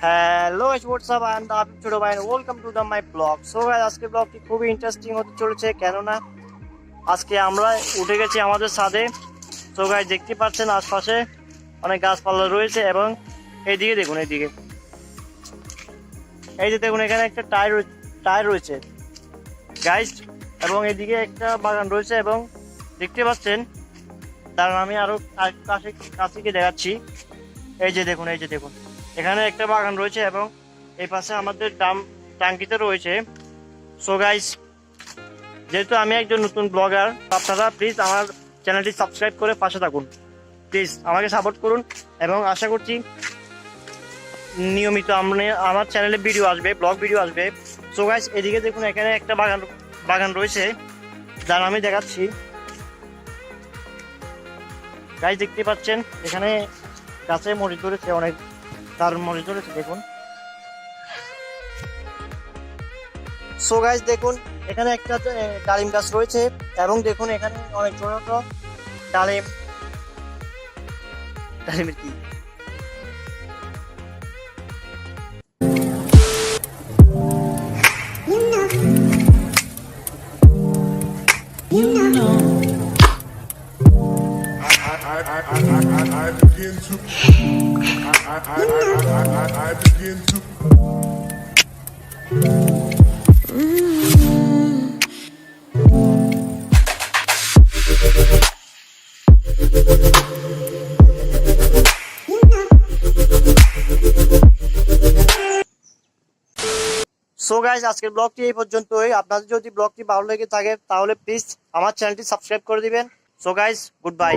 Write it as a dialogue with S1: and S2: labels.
S1: Hello WhatsApp I am দা ছোট ভাই welcome to the my blog. So guys আজকের ব্লগটি খুবই ইন্টারেস্টিং হতে চলেছে, কেননা আজকে আমরা উঠে গেছি আমাদের ছাদে। সো গাইস দেখতে পাচ্ছেন আশপাশে অনেক গাছপালা রয়েছে এবং এইদিকে দেখুন, এইদিকে এই যে দেখুন এখানে একটা টায়ার রয়েছে গাইস, এবং এদিকে একটা বাগান রয়েছে এবং দেখতে পাচ্ছেন তার আমি আরো কাছে গিয়ে দেখাচ্ছি। এই যে দেখুন, এই যে দেখুন এখানে একটা বাগান রয়েছে এবং এই পাশে আমাদের টাঙ্কিতে রয়েছে। সো গাইস যেহেতু আমি একজন নতুন ব্লগার, আপনারা প্লিজ আমার চ্যানেলটি সাবস্ক্রাইব করে পাশে থাকুন, প্লিজ আমাকে সাপোর্ট করুন এবং আশা করছি নিয়মিত আমার চ্যানেলে ভিডিও আসবে, ব্লগ ভিডিও আসবে। সো গাইস এদিকে দেখুন এখানে একটা বাগান রয়েছে যার আমি দেখাচ্ছি। গাইস দেখতে পাচ্ছেন এখানে গাছে মরিচ ধরেছে, অনেক দারুণ মরিচ ধরেছে দেখুন। সো গাইস দেখুন এখানে একটা ডালিম গাছ রয়েছে এবং দেখুন এখানে অনেক ছোট ছোট ডালিমের কি
S2: I begin to I begin to
S1: so guys আজকের ব্লগটি এই পর্যন্তই। আপনাদের যদি ব্লগটি ভালো লেগে থাকে তাহলে প্লিজ আমার চ্যানেলটি সাবস্ক্রাইব করে দিবেন। So guys good bye.